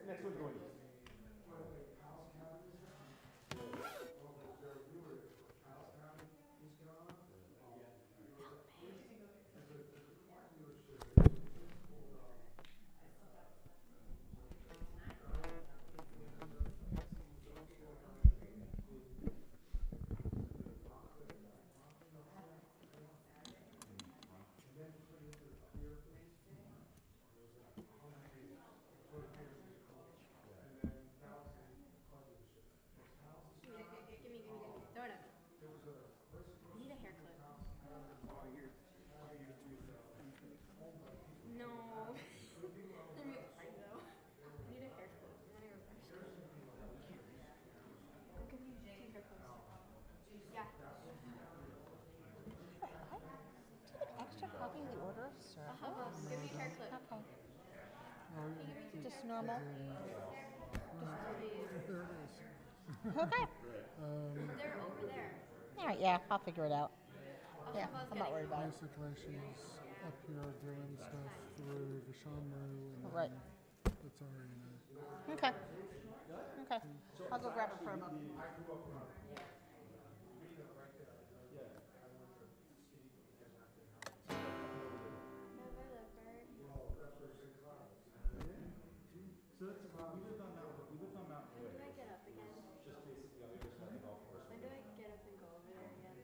next one's going east. Copy the orders? Give me a hair clip. Okay. Just normal? There it is. Okay. They're over there. All right, yeah, I'll figure it out. I'll Yeah, have us I'm not getting worried about it. Basically, she's up here doing stuff through Vishamru, and Right. it's already Okay. Okay. I'll go grab a promo. So that's, we lived on Mountain When Way. do I get up again? Just basically on the other side of the golf course. When do I get up and go over there again?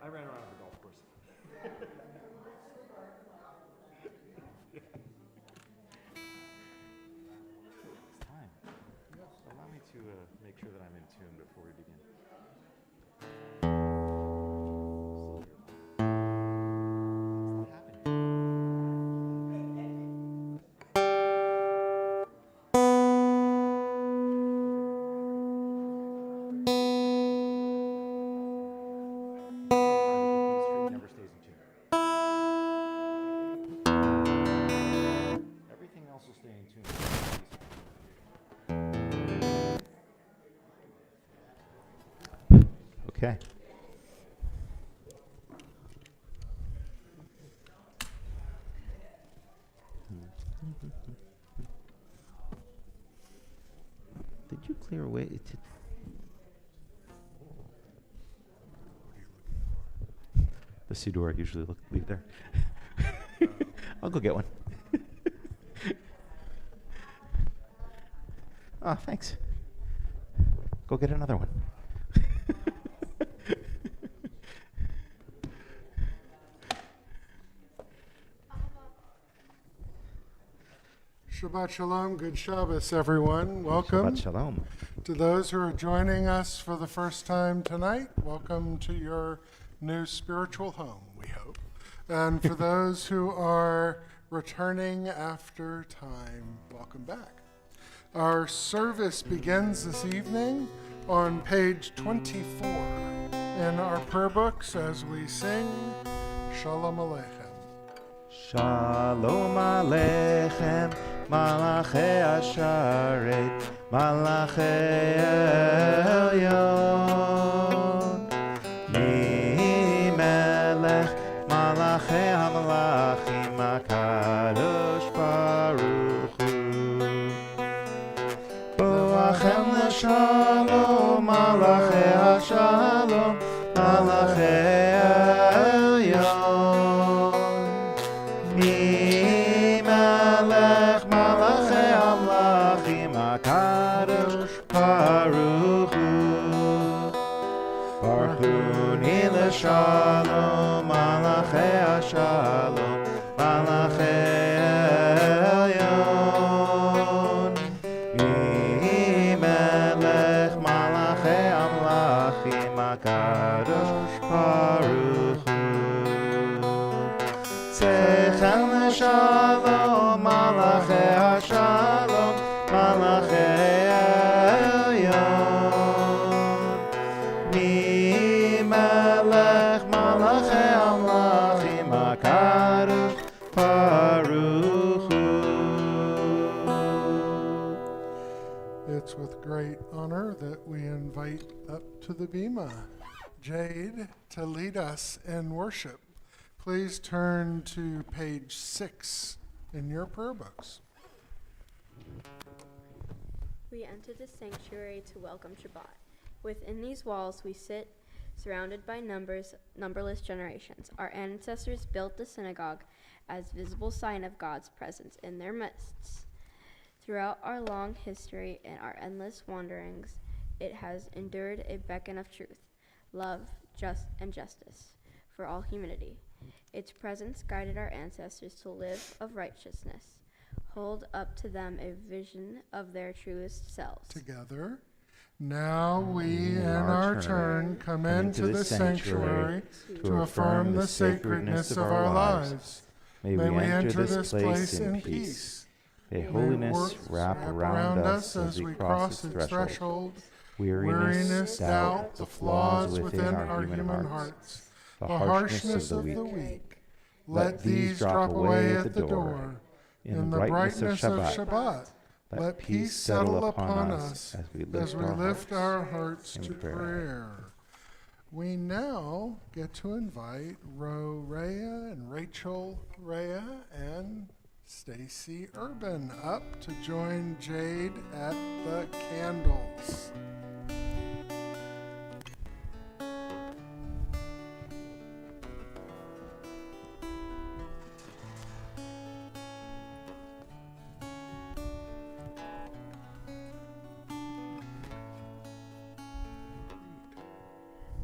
I ran around the golf course. It's time. Allow me to make sure that I'm in tune before we begin. What's happening? Never stays in tune. Everything else will stay in tune. Okay. Did you clear away? The Sidor I usually leave there. I'll go get one. Oh, thanks. Go get another one. Shabbat Shalom, good Shabbos, everyone. Welcome. Shabbat Shalom. To those who are joining us for the first time tonight, welcome to your new spiritual home, we hope. And for those who are returning after time, welcome back. Our service begins this evening on page 24 in our prayer books as we sing Shalom Aleichem. Shalom Aleichem, Malachei Asharet, Malachei Elyon. Melech, Malachei HaMalachim, HaKadosh Baruch Hu. Boachem l'shalom, Malachei HaShalom, Malachei Elyon. Melech Malachei Amlachim HaKadosh Baruch Hu. Baruchuni l'shalom Malachei HaShalom Malachei Elyon. Melech Malachei Amlachim HaKadosh Baruch Hu. Alechem Shalom, Malachei HaShalom, Malachei Elyon. Mi Melech Malachei Amlachim HaKadosh Baruch Hu. It's with great honor that we invite up to the Bema Jade to lead us in worship. Please turn to page 6 in your prayer books. We enter the sanctuary to welcome Shabbat. Within these walls we sit, surrounded by numberless generations. Our ancestors built the synagogue as visible sign of God's presence in their midst. Throughout our long history and our endless wanderings, it has endured a beacon of truth, love, justice for all humanity. Its presence guided our ancestors to live of righteousness, hold up to them a vision of their truest selves. Together, now we in our turn come into the sanctuary to affirm the sacredness of our lives. May we enter this place in peace. May holiness wrap around us as we cross its threshold. Weariness, doubt, the flaws within our human hearts, the harshness of the weak. Let these drop away at the door. In the brightness of Shabbat, let peace settle upon us as we lift our hearts to prayer. We now get to invite Ro Rhea and Rachel Rhea and Stacy Urban up to join Jade at the candles.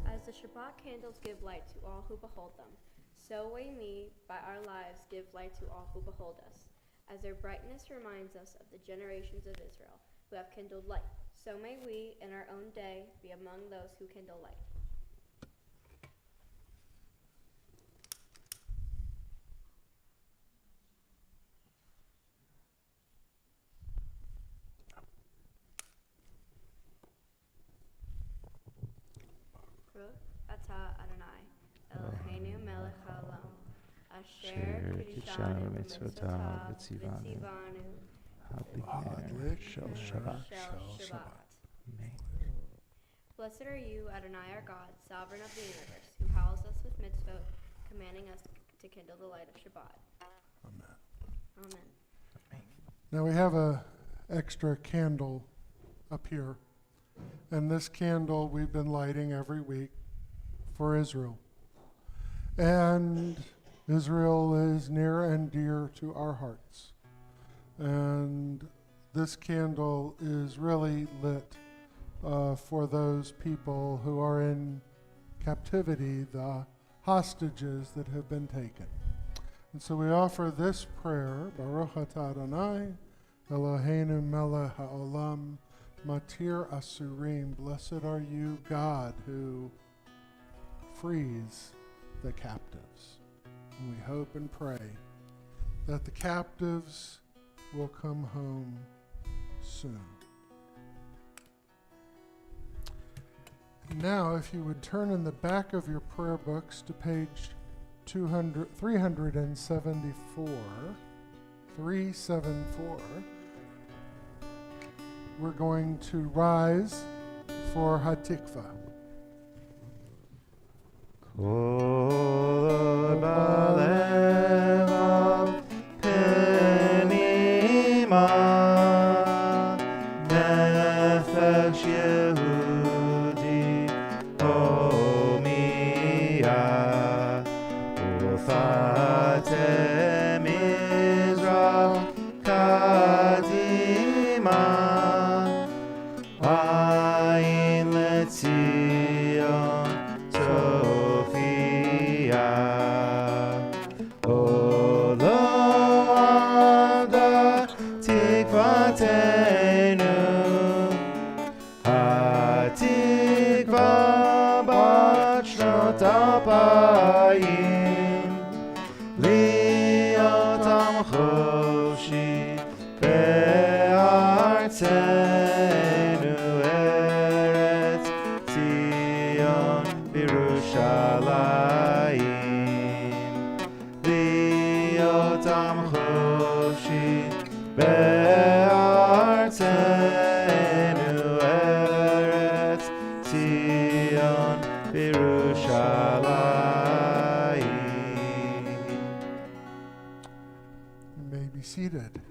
As the Shabbat candles give light to all who behold them, so we by our lives give light to all who behold us. As their brightness reminds us of the generations of Israel who have kindled light, so may we in our own day be among those who kindle light. Ata Adonai, Eloheinu melech haolam, asher kiddushanu b'mitzvotav v'tzivanu Hadlik shel Shabbat. shel Shabbat. Blessed are you, Adonai our God, sovereign of the universe, who howls us with mitzvot, commanding us to kindle the light of Shabbat. Amen. Amen. Now we have a extra candle up here. And this candle we've been lighting every week for Israel. And Israel is near and dear to our hearts. And this candle is really lit for those people who are in captivity, the hostages that have been taken. And so we offer this prayer, Baruch atah Adonai, Eloheinu melech haolam, Matir Asurim, blessed are you, God, who frees the captives. And we hope and pray that the captives will come home soon. Now, if you would turn in the back of your prayer books to page 374, we're going to rise for Hatikva. Kol balevav penima nefesh Yehudi homiyah ufatem Mizrach kadima ayin letzion Sophia Olo Ada Tikvatenu Hatikva Bat Shnot Alpayim Li'od Adam Chofshi Be'artenu Eretz Zion Birushalayim. You may be seated.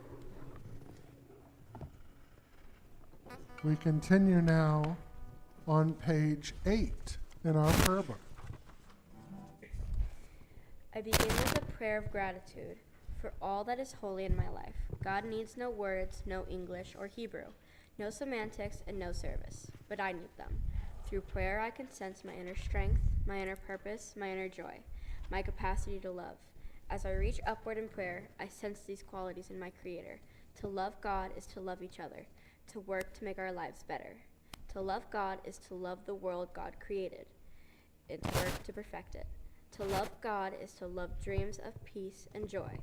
We continue now on page 8 in our prayer book. I begin with a prayer of gratitude for all that is holy in my life. God needs no words, no English or Hebrew, no semantics, and no service, but I need them. Through prayer, I can sense my inner strength, my inner purpose, my inner joy, my capacity to love. As I reach upward in prayer, I sense these qualities in my Creator. To love God is to love each other, to work to make our lives better. To love God is to love the world God created and to work to perfect it. To love God is to love dreams of peace and joy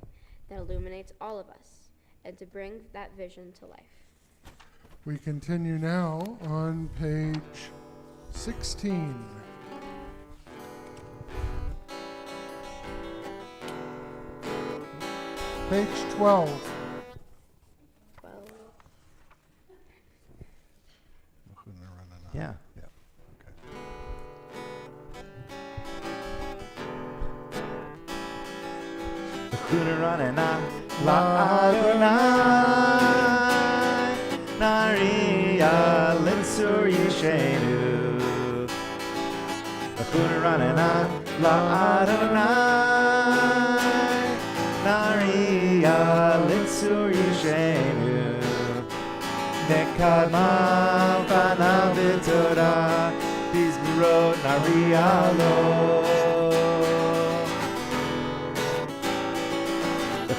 that illuminates all of us and to bring that vision to life. We continue now on page 16. Page 12. 12. Yeah. Kunaranana la Adonai Nariya Linsur Yishenu Kunaranana la Adonai Nariya Linsur Yishenu Nekadma Vana Vitora Bizmiro Nariya Lo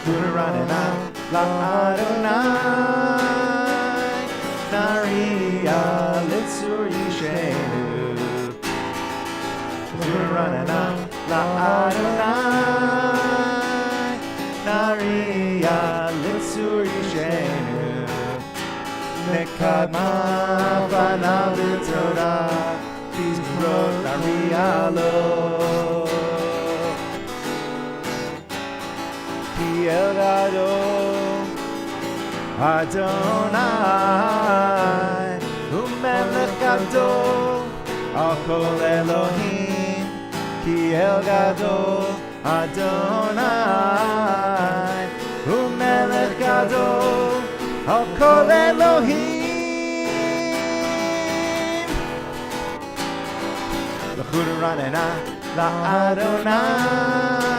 Kunaranana la Adonai Nariya Litzur Yishenu Kunaranana la Adonai Nariya Litzur Yishenu Nekadma Vana Vitora Bizmiro Nariya Lo El Gadol Adonai Umelech Gadol Al Kol Elohim Ki El Gadol Adonai Umelech Gadol Al Kol Elohim L'churanena La Adonai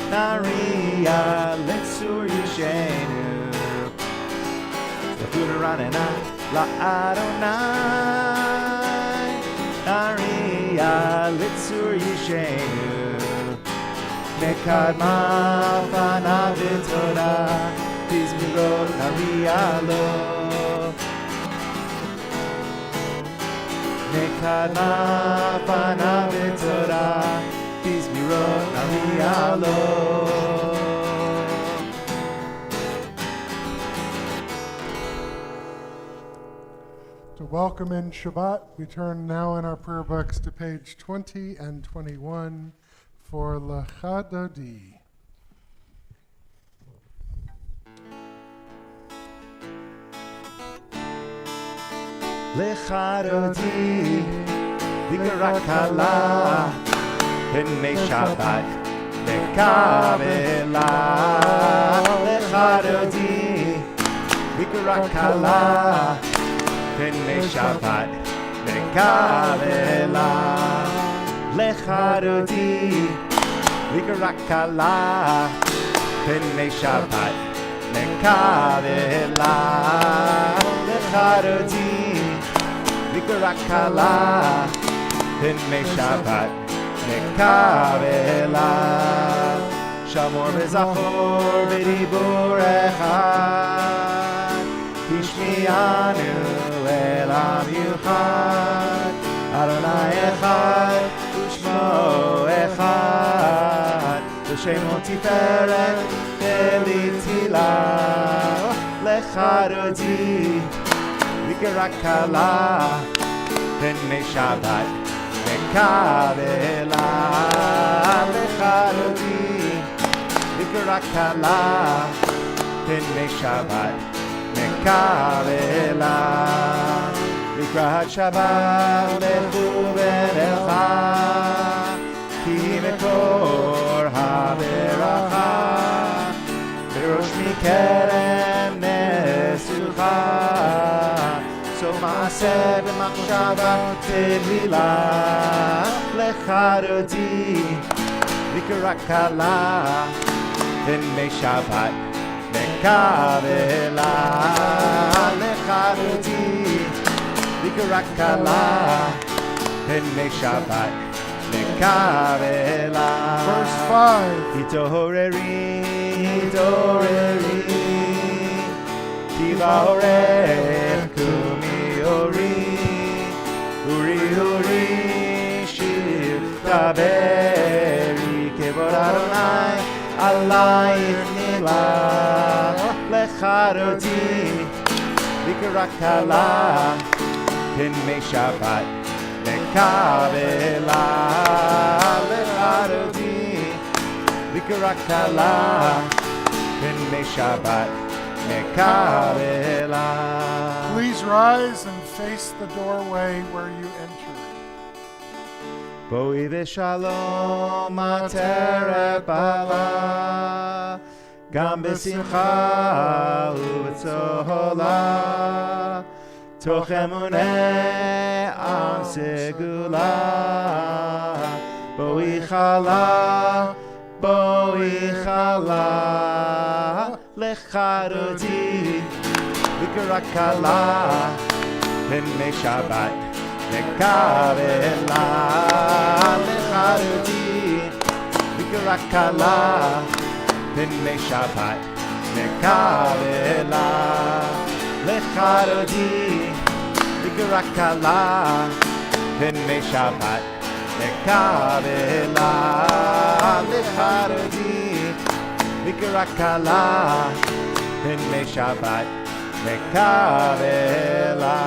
Nariya Litzur Yishenu Kunaranana la Adonai Nariya Litzur Yishenu Nekadma Fana Vitora Bizmiro Nariya Lo Nekadma Fana Vitora Bizmiro Nariya Lo To welcome in Shabbat, we turn now in our prayer books to page 20 and 21 for Lecha Dodi. Lecha Dodi Vikarakala Pnei Shabbat Lekavela Lecha Dodi Vikarakala Pnei Shabbat Lekavela Lecha Dodi Vikarakala Pnei Shabbat Lekavela Lecha Dodi Vikarakala Pnei Shabbat Nekavela Shamor v'zachor v'dibur echad Tishmi'anu elam yuchad Adonai echad u'shmo echad L'shemo tiferet v'litila Lecha Dodi Vikarakala Pnei Shabbat Nekavela Lecha Dodi v'karakala b'nei Shabbat mekabela לקראת שבת לכו ונלכה כי מקור הברכה בראש מכרם נסוכה סוף מעשה במחשבה תהילה לחרותי לקראת כלה בני שבת מקבלה לחרותי v'karakala b'nei Shabbat mekabela. Verse 5. Hitoreri, hitoreri, tiva orech kumi ori, uri uri shiv taberi kevod Adonai alayich nila lecharoti v'karakala b'nei Shabbat mekabela lecharoti v'karakala b'nei Shabbat mekabela. Please rise and face the doorway where you entered. Boi v'shalom ateret bala gam b'simcha u'b'tzola תוך אמונה עם סגולה בואי חלה לחרותי v'karakala b'nei Shabbat mekabela לחרותי v'karakala b'nei Shabbat mekabela לחרותי v'karakala b'nei Shabbat mekabela לחרותי v'karakala b'nei Shabbat mekabela.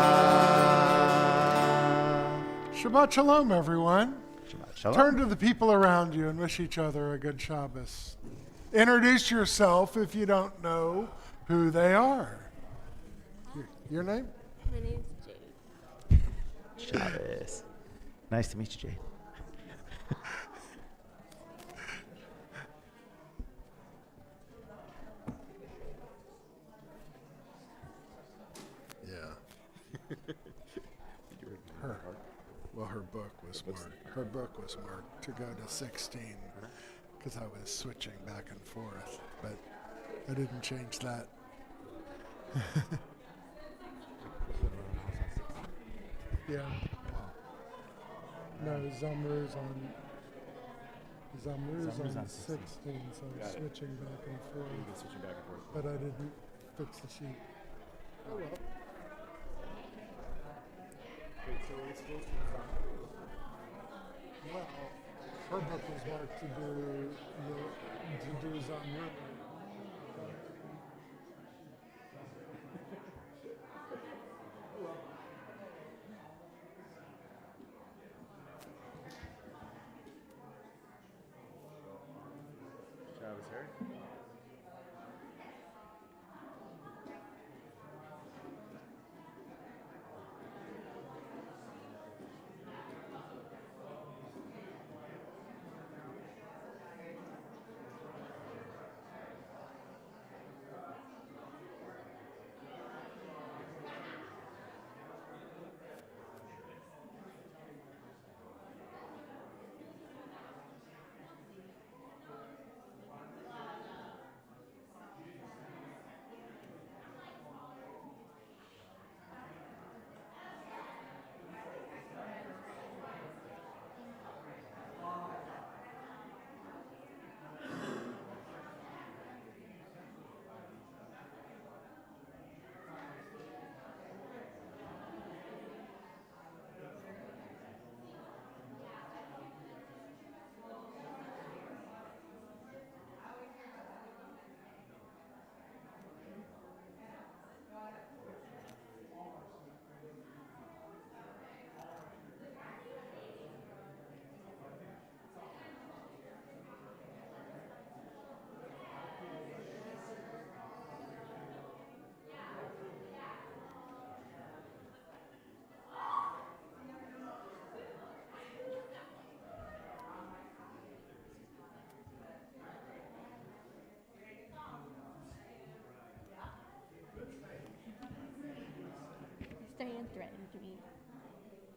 Shabbat Shalom, everyone. Shabbat Shalom. Turn to the people around you and wish each other a good Shabbos. Introduce yourself if you don't know who they are. Your name? My name's Jade. Shabbos. Nice to meet you, Jade. Her book was marked. Her book was marked to go to 16 because I was switching back and forth, but I didn't change that. Yeah. No, Zamru's on 16, so I was switching back and forth. But I didn't fix the sheet. Oh well. Well, her book was marked to do Zamru. Shabbos here.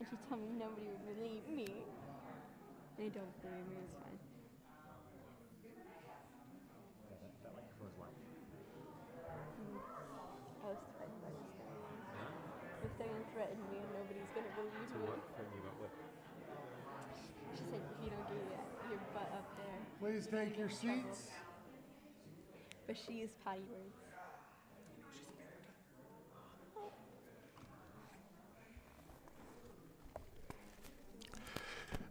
And she told me nobody would believe me. They don't believe me, it's fine. I was threatened by this guy. This guy threatened me and nobody's gonna believe me. She said, if you don't get your butt up there. Please take your seats. But she used potty words.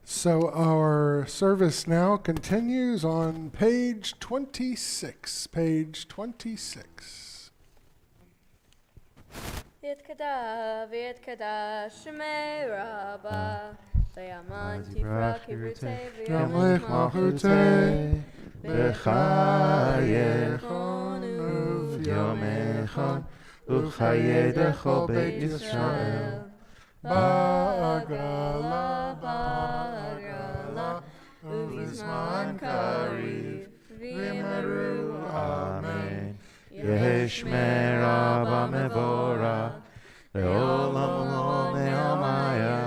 So our service now continues on page 26. Page 26. Yitkada Shemei Rabba Le'aman Tifra Kivrutei Yamlech Malchutei B'chayechon Uvyomechon Uchayedecho Beit Yisrael Ba'agala Uvizman Kariv V'yimeru Amen Yeshmer Rabba Mevora Le'olam Ne'amaya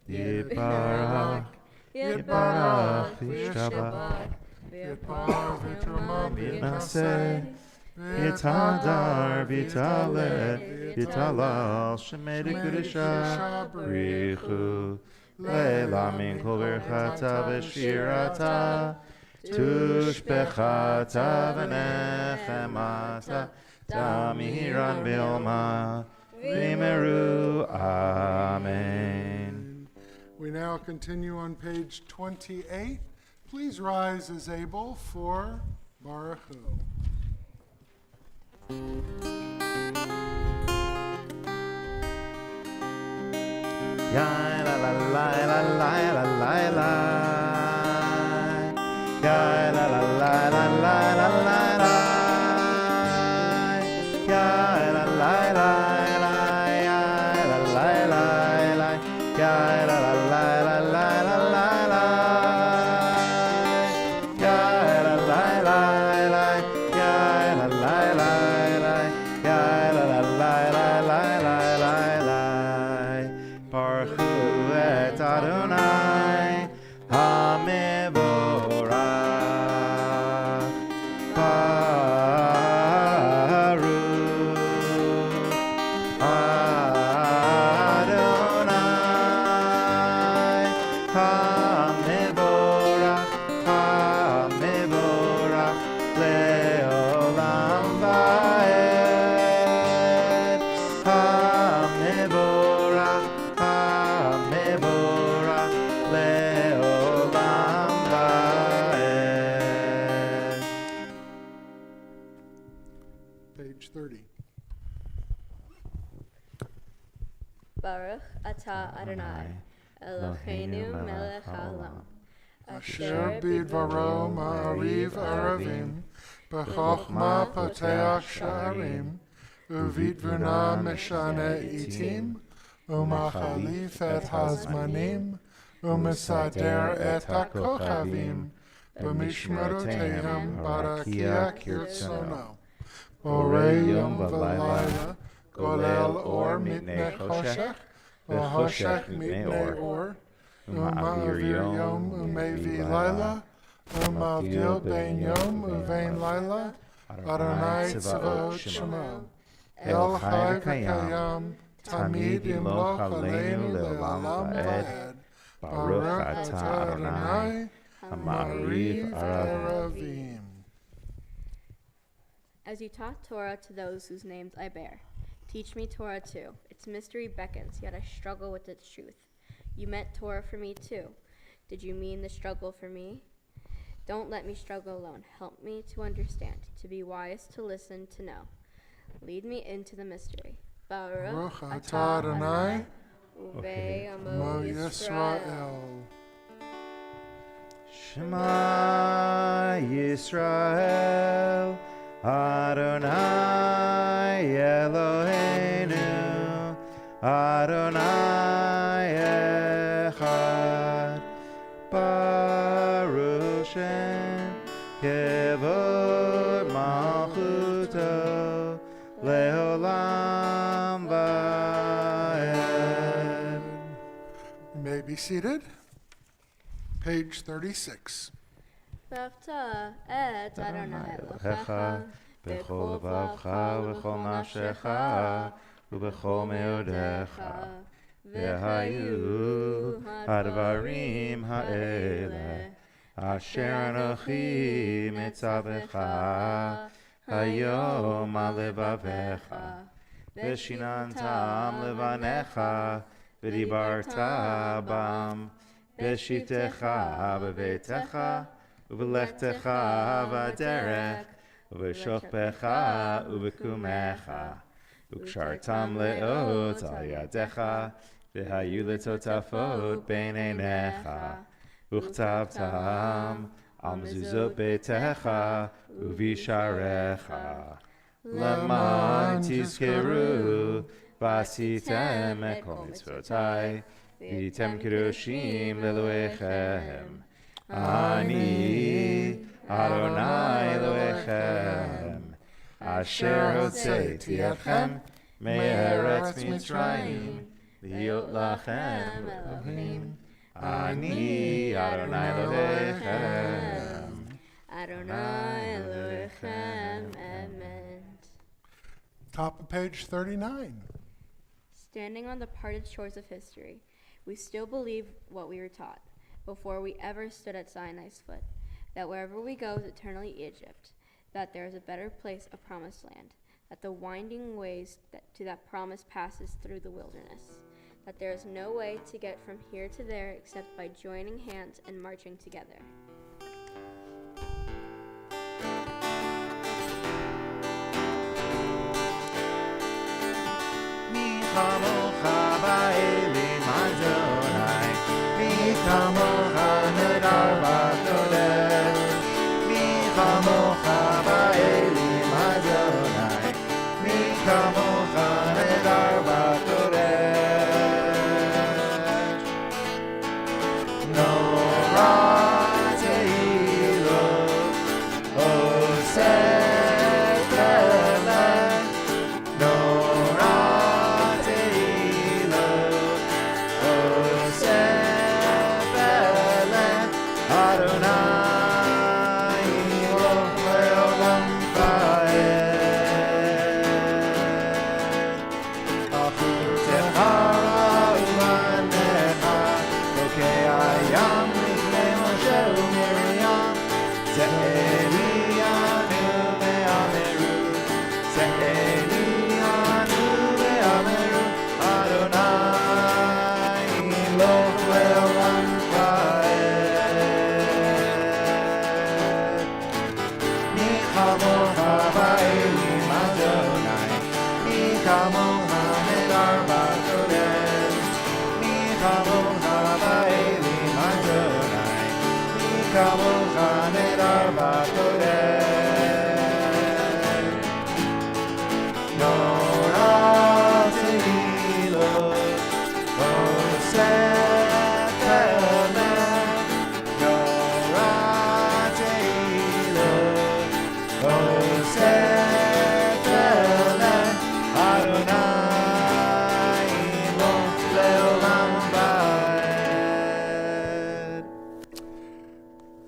Yibarach Yibarach V'Shabbat V'Yipar V'Truma V'Naseh V'Tadar V'Talet V'Talal Shemei Kedusha Brichu Leila Min Kol Berchata V'Shirata Tushbechata V'Nechemata Tamiran B'Yoma V'Yimeru Amen. We now continue on page 28. Please rise as able for Baruch Hu. Ya la la la la la la la la. Ya la la la la la la la la. Ya la la la la ya la la la la. Ya la la la la la la la la. Ya la la la la. Ya la la la la. Ya la la la la la la la. Baruch Hu et Adonai HaMevorach. Baruch Adonai HaMevorach. HaMevorach Le'olam Va'ed. HaMevorach. HaMevorach Le'olam Va'ed. Page 30. Baruch Atah Adonai Eloheinu Melech Haolam Asher bidvaro ma'ariv aravim b'chochma poteach sha'arim uvitvuna meshane itim umachalif et hazmanim umesader et hakochavim b'mishmeroteim barakia kirtsono borei yom v'layla golel or mitnei choshech v'choshech mitnei or Umavir yom umevi laila, umavdil ben yom uvein laila, Adonai tzavot shemo. El chai v'kayam, tamid imloch aleinu le'olam va'ed. Baruch atah Adonai, ha'ma'ariv aravim. As you taught Torah to those whose names I bear, teach me Torah too. Its mystery beckons, yet I struggle with its truth. You meant Torah for me too. Did you mean the struggle for me? Don't let me struggle alone. Help me to understand, to be wise, to listen, to know. Lead me into the mystery. Baruch atah Adonai, Uvei Mo Amo Yisrael. Yisrael. Shema Yisrael, Adonai Eloheinu, Adonai Echad, Baruch Shem Kevod Malchuto Leolam Va'ed. seated. Page 36. ואהבת את אדוני אלוהיך אלוהיך בכל לבבך ובכל נפשך ובכל מאודיך. והיו הדברים האלה אשר אנוכי מצווך היום על לבביך, ושיננתם לבניך ודיברת בם בשבתך בביתך ובלכתך בדרך ובשוכבך ובקומך, וקשרתם לאות על ידיך, והיו לטוטפות בין עיניך, וכתבתם על מזוזות ביתך ובשעריך, למען תזכרו ועשיתם את כל מצוותיי, והייתם קדושים לאלוהיכם. אני אדוני אלוהיכם, אשר הוצאתי אתכם מארץ מצרים, להיות לכם אלוהים. אני אדוני אלוהיכם. Adonai Elohim, amen. Top of page 39. Standing on the parted shores of history, we still believe what we were taught before we ever stood at Sinai's foot, that wherever we go is eternally Egypt, that there is a better place, a promised land, that the winding ways to that promise passes through the wilderness, that there is no way to get from here to there except by joining hands and marching together. כמוך באלים אדוני, מי כמוך נדר בקודש. מי כמוך באלים אדוני, מי כמוך נדר בקודש. נורא תהילות עושה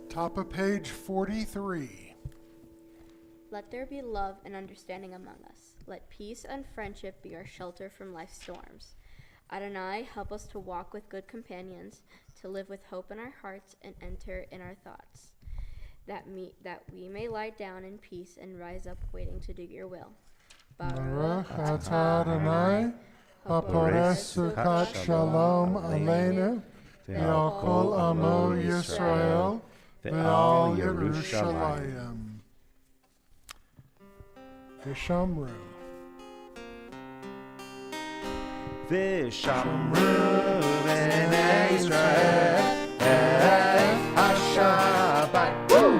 Top of page 43. Let there be love and understanding among us. Let peace and friendship be our shelter from life's storms. Adonai, help us to walk with good companions, to live with hope in our hearts and enter in our thoughts, that we may lie down in peace and rise up waiting to do your will. Baruch atah Adonai, haporeh sukat shalom aleinu, ve'al kol amo Yisrael, ve'al Yerushalayim. Vishamru. Vishamru b'nei Israel et ha-Shabbat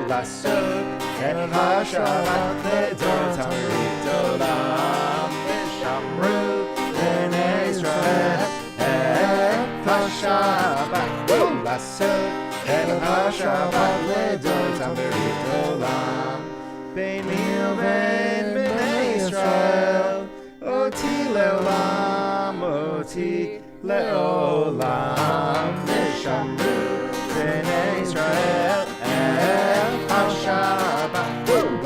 lasuk et ha-Shabbat ledotam ridolam. Vishamru b'nei Israel et ha-Shabbat lasuk et ha-Shabbat ledotam ridolam. Beini u'bein b'nei Israel oti leolam, oti leolam.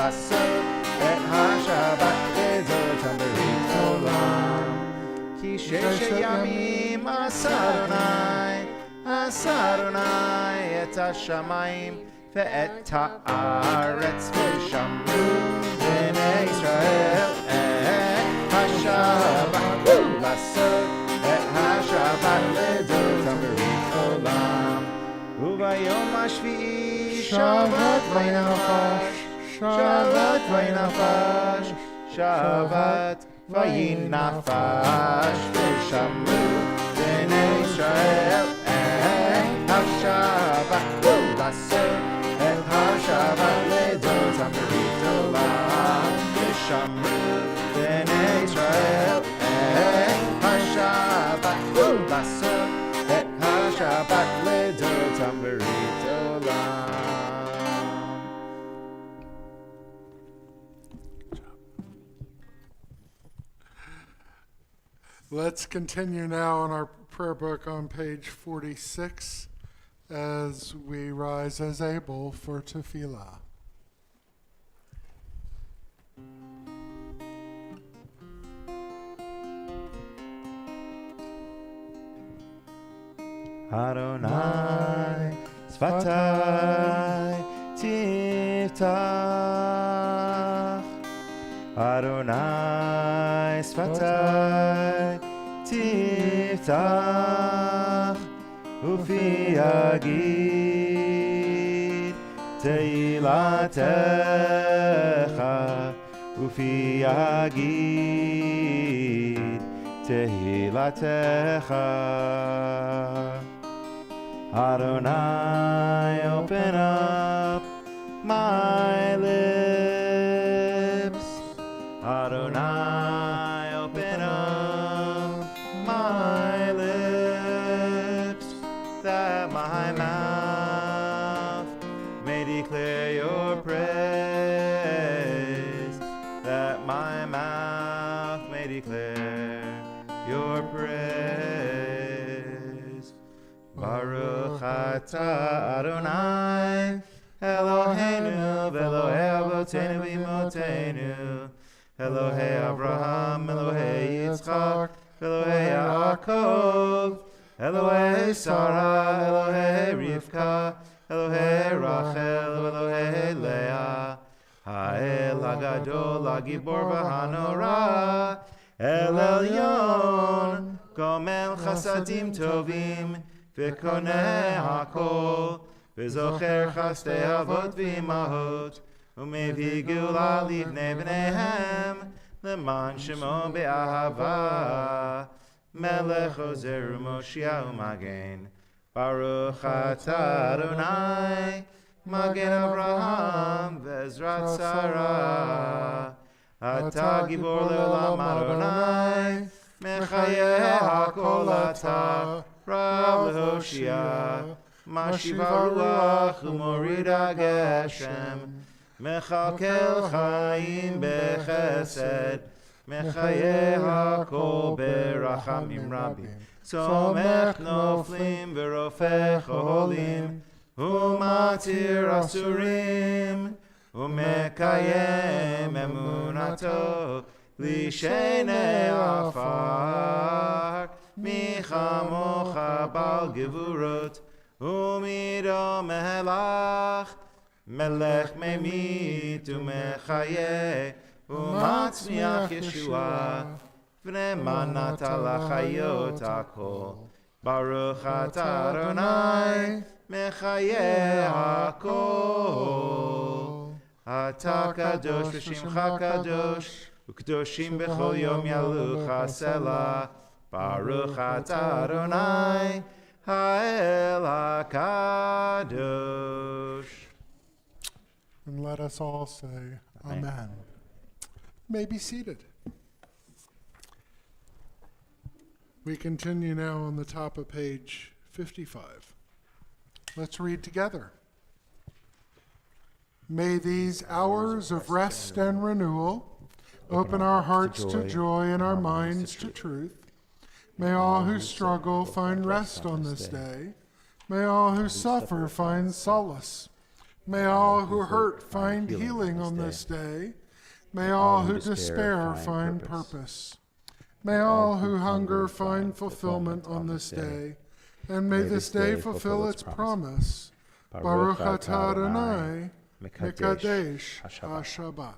לעשות את השבת הזאת ברית עולם. כי ששת ימים עשה אדוני את השמיים ואת הארץ ושמרו בני ישראל את השבת לעשות את השבת לדוד ברית עולם. וביום השביעי שבת וינפש ושמרו בני ישראל את השבת לעשות את השבת לדוד ברית עולם. ושמרו בני ישראל את השבת לעשות את השבת לדוד ברית עולם. Let's continue now in our prayer book on page 46 as we rise as able for tefillah. Adonai Sfatai Tiftach Adonai Sfatai Tiftach Ufi Yagid Teilatecha Ufi Yagid Teilatecha Adonai, open up my lips. Adonai, open up my lips, that my mouth may declare your praise, that my mouth may declare your praise. Baruch atah Adonai, Eloheinu v'Elohei Avotenu v'Imotenu, Elohei Abraham, Elohei Yitzchak, Elohei Yaakov, Elohei Sarah, Elohei Rivka, Elohei Rachel, Elohei Leah, Ha'el HaGadol, HaGibor v'Hanora, El Elyon, Gomel Chasadim Tovim, V'koneh HaKol, V'zocher Chastei Avot v'Imahot, U'mevii Geula Livnei Bneihem, L'man Shemo Be'ahava, Melech Ozer U'Moshiach U'Magen, Baruch atah Adonai, Magen Avraham V'Ezrat Sarah, Atah Gibor Le'olam Adonai, Mechayeh HaKol Atah, Rav Lehoshia, Mashiva Ruach U'Morid HaGeshem, Mechalkel Chaim Bechesed, Mechayeh HaKol Berachamim Rabim, Tzomech Noflim V'Rofech Oholim, U'Matir Asurim, U'Mekayem Emunato, Lishenei Afar, Michamocha Bal Gevurot, Umido Melach, Melech Memit U'Mechayeh, U'Matzmiach Yeshua, V'ne'manat L'chayot HaKol, Baruch atah Adonai, Mechayeh HaKol, Atah Kadosh V'Shimcha Kadosh, U'Kedoshim B'chol Yom Yalucha Selah, Baruch atah Adonai, Ha'el HaKadosh. And let us all say, Amen. You may be seated. We continue now on the top of page 55. Let's read together. May these hours of rest and renewal open our hearts to joy and our minds to truth. May all who struggle find rest on this day. May all who suffer find solace. May all who hurt find healing on this day. May all who despair find purpose. May all who hunger find fulfillment on this day. And may this day fulfill its promise. Baruch atah Adonai, Mekadesh HaShabbat.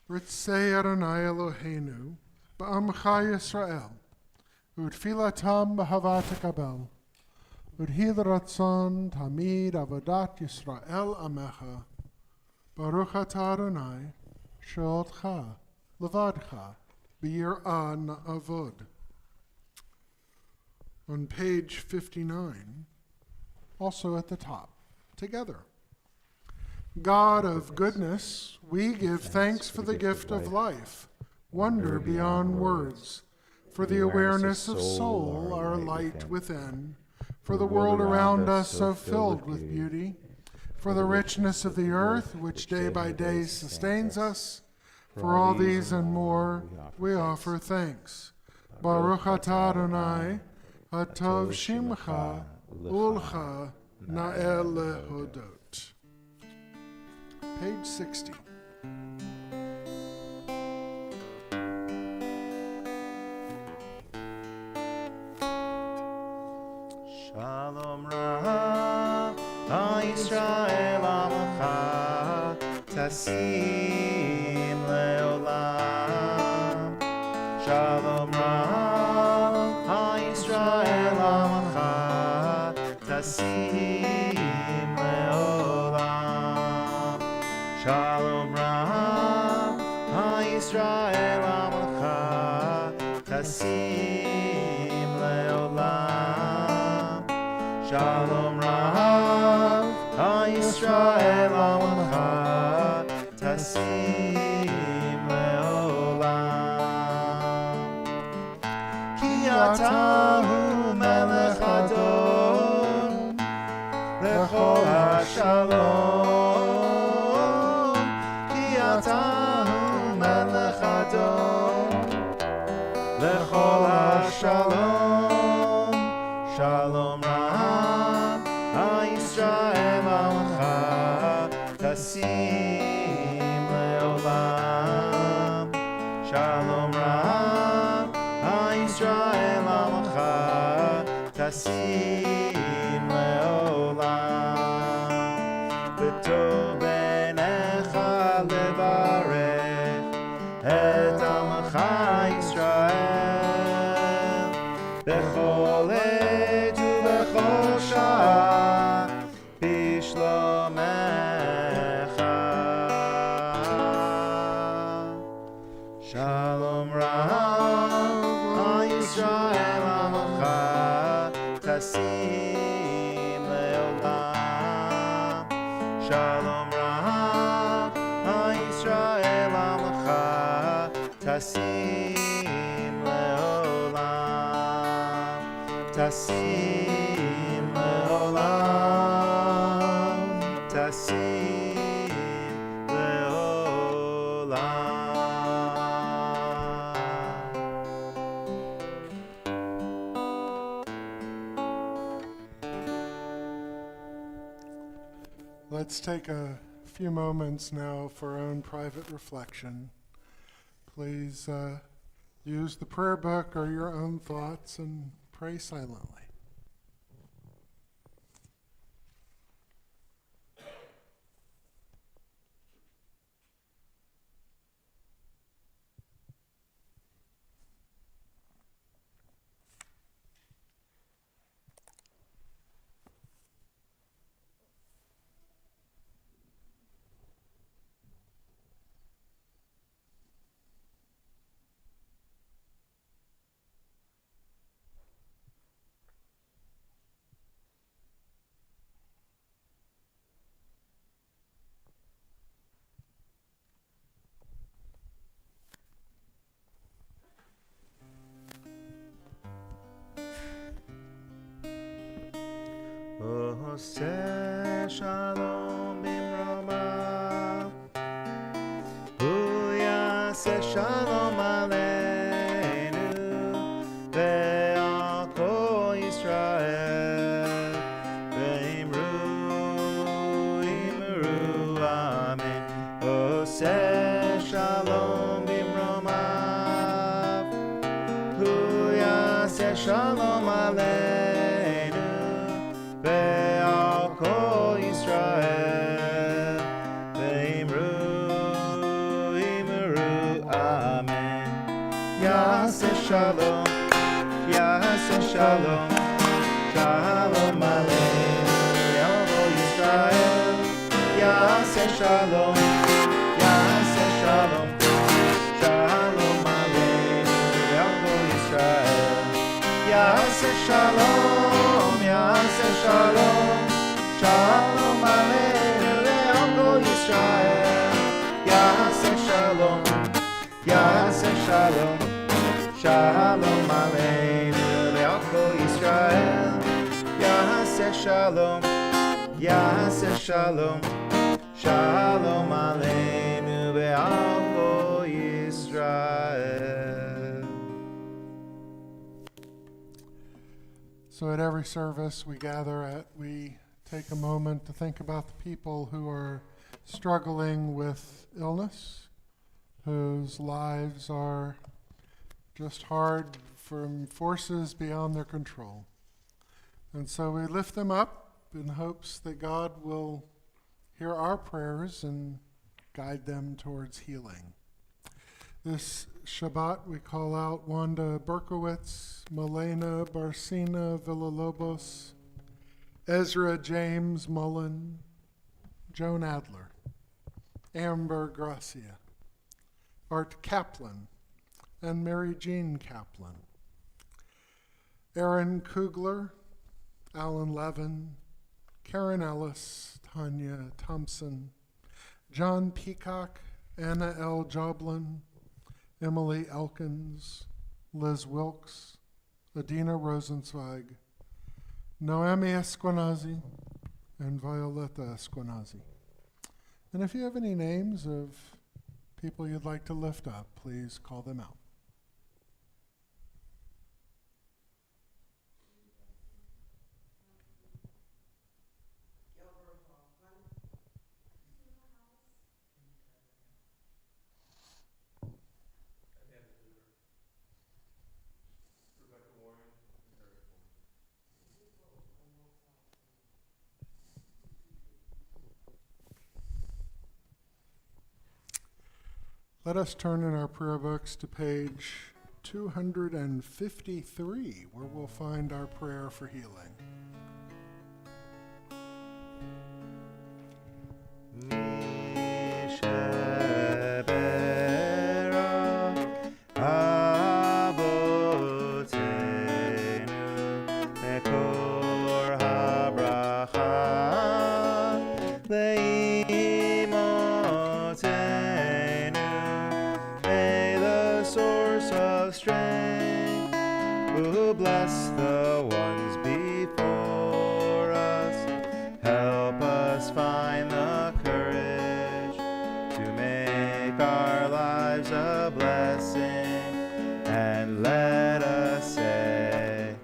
Ritzei Adonai Eloheinu, Ba'amcha Yisrael, U'tfilatam b'hava tekabel, U'dhid ratzon tamid avodat Yisrael amecha, Baruch atah Adonai, she'otcha, levadcha, b'yir'ah na'avod. On page 59, also at the top, together. God of goodness, we give thanks for the gift of life, wonder beyond words, for the awareness of soul, our light within, for the world around us so filled with beauty, for the richness of the earth, which day by day sustains us. For all these and more, we offer thanks. Baruch atah Adonai, Hatov Shimcha, Ulcha, Na'el Lehodot. Page 60. Shalom Ra, Yisrael Amacha, Tasim Leolam. Shalom Ra, Yisrael Amacha, Tasim Leolam. Shalom Ra, Yisrael Amacha, Tasim Leolam. Shalom Rav, Yisrael Amacha, Tasim Leolam. Ki atahu melech adon, lechol hashalom. Ki atahu melech adon, lechol hashalom. Shalom Rav, Yisrael Amacha, Tasim Leolam. Shalom Rav, Yisrael Amacha, Tasim Leolam. V'tov b'necha levarech et Amacha Yisrael b'chol עת ובכל שעה בשלומך. Shalom Rav, Yisrael Amacha, Tasim Leolam. Shalom Rav, Yisrael Amacha, Tasim Leolam. Tasim Leolam. Tasim Leolam. Let's take a few moments now for our own private reflection. Please use the prayer book or your own thoughts and pray silently. עושה שלום במרומיו, הוא יעשה שלום עלינו ועל כל ישראל, ואמרו yaseh shalom bimromav, hu yaseh shalom aleinu, ve'al kol Yisrael, ve'imru amen. Yaseh shalom, shalom, shalom aleinu, ve'al kol Yisrael, yaseh shalom, shalom, shalom aleinu, ve'al kol Yisrael, yaseh shalom, shalom, shalom aleinu, ve'al kol Yisrael, yaseh shalom, shalom, shalom aleinu, ve'al kol Yisrael, yaseh shalom, shalom, shalom aleinu, ve'al kol Yisrael. So at every service we gather at, we take a moment to think about the people who are struggling with illness, whose lives are just hard from forces beyond their control. And so we lift them up in hopes that God will hear our prayers and guide them towards healing. This Shabbat we call out Wanda Berkowitz, Malena Barcina Villalobos, Ezra James Mullen, Joan Adler, Amber Gracia, Art Kaplan, and Mary Jean Kaplan, Aaron Kugler, Alan Levin, Karen Ellis, Tanya Thompson, John Peacock, Anna L. Joblin, Emily Elkins, Liz Wilkes, Adina Rosenzweig, Noemi Esquenazi, and Violetta Esquenazi. And if you have any names of people you'd like to lift up, please call them out. Let us turn in our prayer books to page 253, where we'll find our prayer for healing. Bless the ones before us. Help us find the courage to make our lives a blessing, and let us say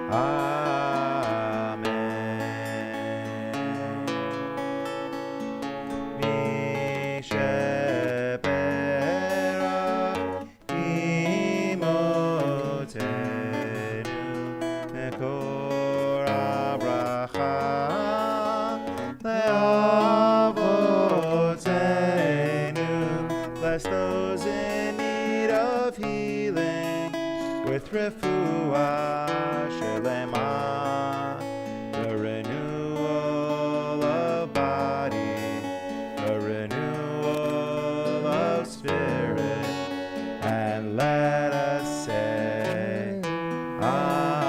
Amen. Mi shepera imotenu mekor abracha leavotenu. Bless those in need of healing with refuah shelema, the renewal of body, the renewal of spirit, and let us say Amen.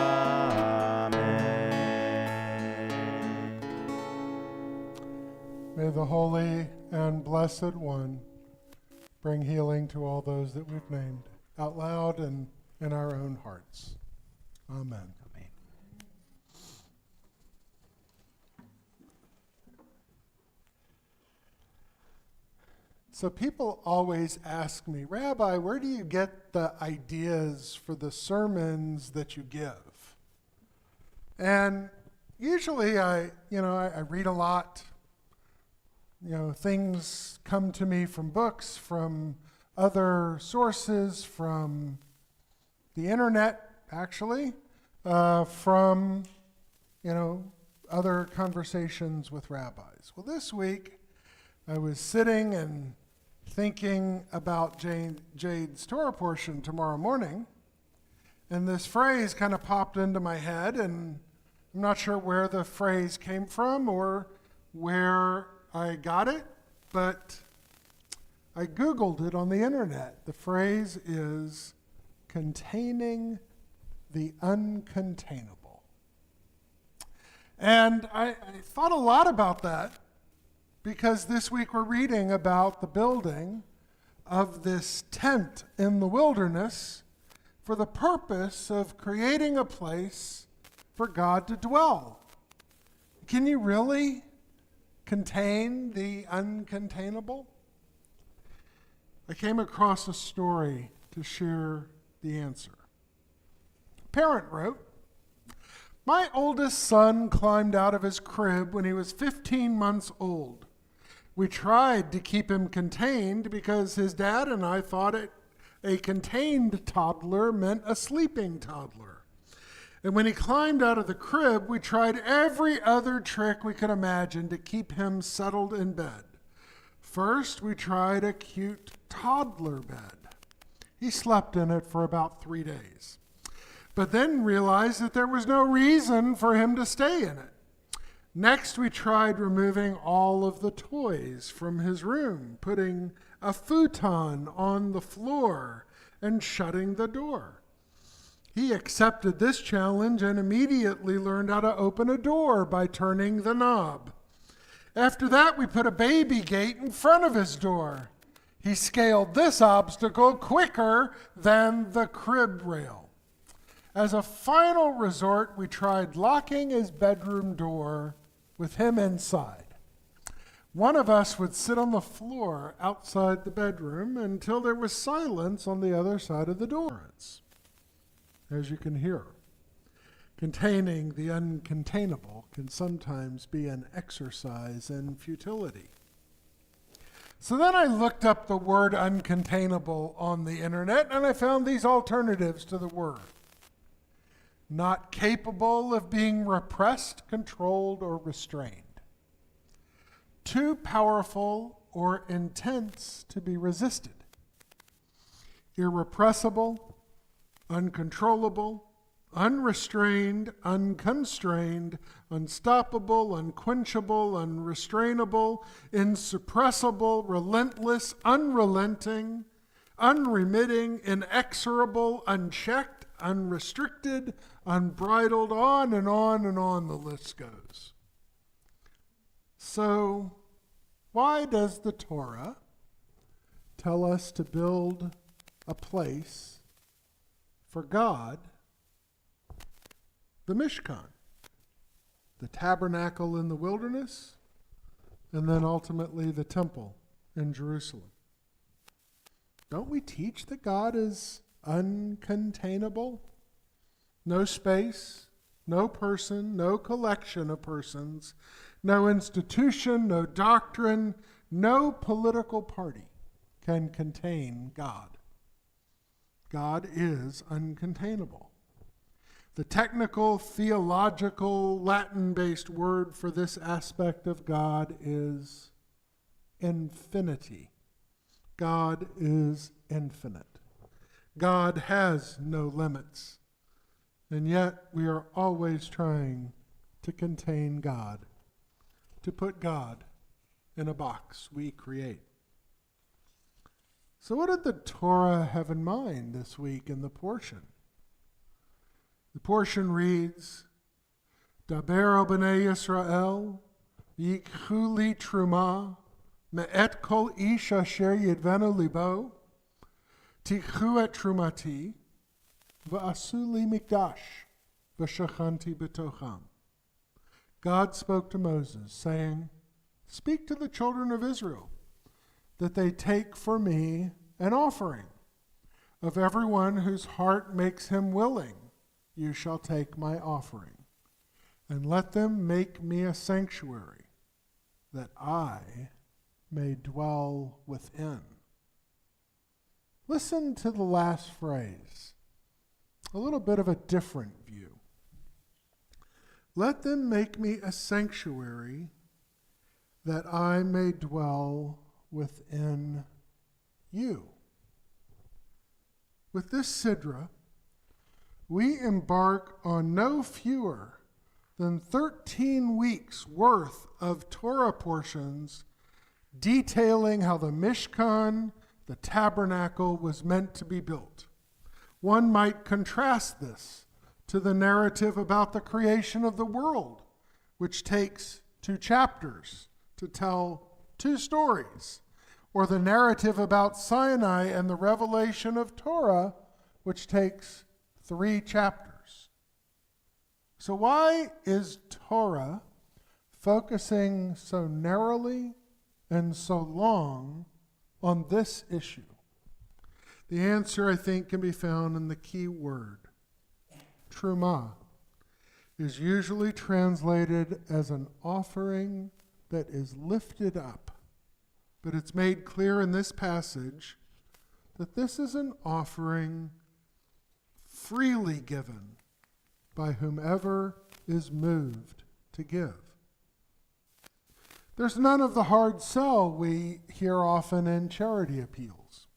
May the Holy and Blessed One bring healing to all those that we've named, out loud and in our own hearts. Amen. Amen. So people always ask me, Rabbi, where do you get the ideas for the sermons that you give? And usually I read a lot, things come to me from books, from other sources, from the internet, actually, from, other conversations with rabbis. Well, this week, I was sitting and thinking about Jade's Torah portion tomorrow morning, and this phrase kind of popped into my head, and I'm not sure where the phrase came from or where I got it, but I Googled it on the internet. The phrase is containing the uncontainable. And I thought a lot about that because this week we're reading about the building of this tent in the wilderness for the purpose of creating a place for God to dwell. Can you really contain the uncontainable? I came across a story to share the answer. A parent wrote, "My oldest son climbed out of his crib when he was 15 months old. We tried to keep him contained because his dad and I thought a contained toddler meant a sleeping toddler. And when he climbed out of the crib, we tried every other trick we could imagine to keep him settled in bed. First, we tried a cute toddler bed. He slept in it for about 3 days, but then realized that there was no reason for him to stay in it. Next, we tried removing all of the toys from his room, putting a futon on the floor, and shutting the door. He accepted this challenge and immediately learned how to open a door by turning the knob. After that, we put a baby gate in front of his door. He scaled this obstacle quicker than the crib rail. As a final resort, we tried locking his bedroom door with him inside. One of us would sit on the floor outside the bedroom until there was silence on the other side of the door." As you can hear, containing the uncontainable can sometimes be an exercise in futility. So then I looked up the word uncontainable on the internet, and I found these alternatives to the word. Not capable of being repressed, controlled, or restrained. Too powerful or intense to be resisted. Irrepressible, uncontrollable, unrestrained, unconstrained, unstoppable, unquenchable, unrestrainable, insuppressible, relentless, unrelenting, unremitting, inexorable, unchecked, unrestricted, unbridled, on and on and on the list goes. So, why does the Torah tell us to build a place for God, the Mishkan, the tabernacle in the wilderness, and then ultimately the temple in Jerusalem? Don't we teach that God is uncontainable? No space, no person, no collection of persons, no institution, no doctrine, no political party can contain God. God is uncontainable. The technical, theological, Latin-based word for this aspect of God is infinity. God is infinite. God has no limits. And yet we are always trying to contain God, to put God in a box we create. So what did the Torah have in mind this week in the portion? The portion reads, Daber al b'nei Yisrael, yikhu li truma, me'et kol ish asher yidvenu libo, tikhu et trumati, v'asu li mikdash, v'shachanti b'tocham. God spoke to Moses, saying, "Speak to the children of Israel, that they take for me an offering. Of everyone whose heart makes him willing, you shall take my offering. And let them make me a sanctuary, that I may dwell within. Listen to the last phrase, a little bit of a different view. Let them make me a sanctuary that I may dwell within you. With this Sidra, we embark on no fewer than 13 weeks worth of Torah portions detailing how the Mishkan, the tabernacle, was meant to be built. One might contrast this to the narrative about the creation of the world, which takes 2 chapters to tell 2 stories, or the narrative about Sinai and the revelation of Torah, which takes 3 chapters. So why is Torah focusing so narrowly and so long on this issue? The answer, I think, can be found in the key word. Truma is usually translated as an offering that is lifted up. But it's made clear in this passage that this is an offering freely given by whomever is moved to give. There's none of the hard sell we hear often in charity appeals.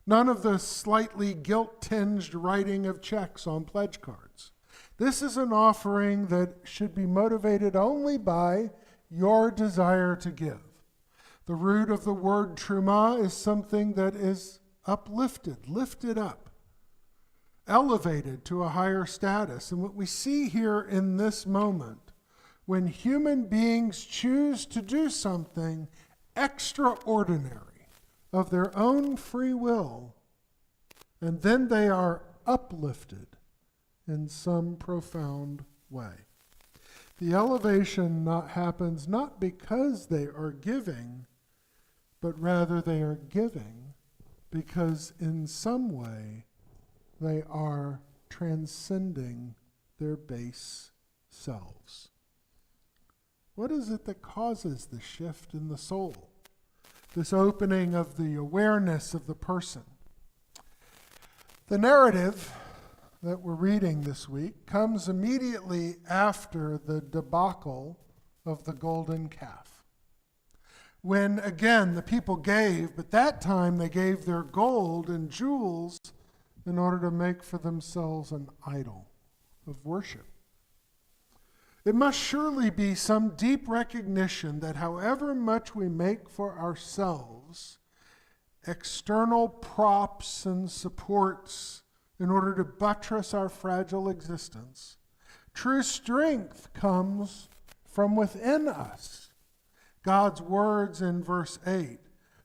None of the slightly guilt-tinged writing of checks on pledge cards. This is an offering that should be motivated only by your desire to give. The root of the word truma is something that is uplifted, lifted up, elevated to a higher status. And what we see here in this moment, when human beings choose to do something extraordinary of their own free will, and then they are uplifted in some profound way. The elevation happens not because they are giving, but rather they are giving because in some way they are transcending their base selves. What is it that causes the shift in the soul? This opening of the awareness of the person. The narrative that we're reading this week comes immediately after the debacle of the golden calf. When, again, the people gave, but that time they gave their gold and jewels in order to make for themselves an idol of worship. It must surely be some deep recognition that however much we make for ourselves, external props and supports in order to buttress our fragile existence, true strength comes from within us. God's words in verse 8,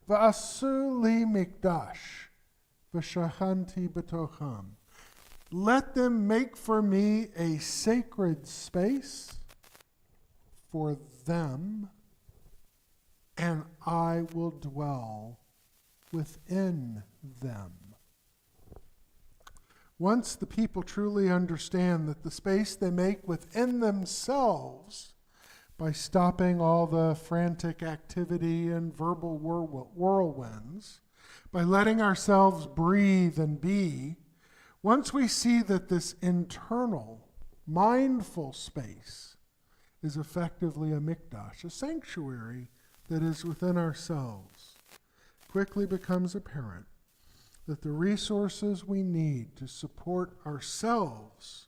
V'asu li mikdash, v'shachanti b'tocham. Let them make for me a sacred space for them, and I will dwell within them. Once the people truly understand that the space they make within themselves, by stopping all the frantic activity and verbal whirlwinds, by letting ourselves breathe and be, once we see that this internal, mindful space is effectively a mikdash, a sanctuary that is within ourselves, quickly becomes apparent that the resources we need to support ourselves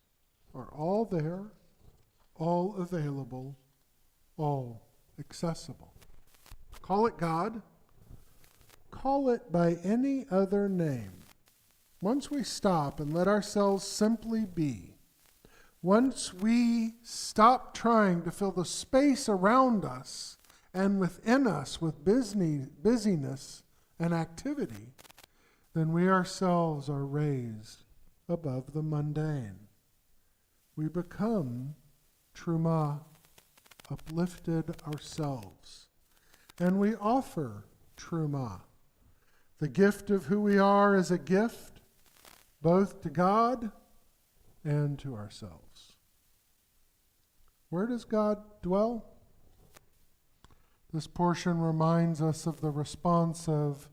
are all there, all available, all accessible. Call it God, call it by any other name. Once we stop and let ourselves simply be, once we stop trying to fill the space around us and within us with busyness and activity, then we ourselves are raised above the mundane. We become truma, uplifted ourselves, and we offer truma. The gift of who we are is a gift both to God and to ourselves. Where does God dwell? This portion reminds us of the response of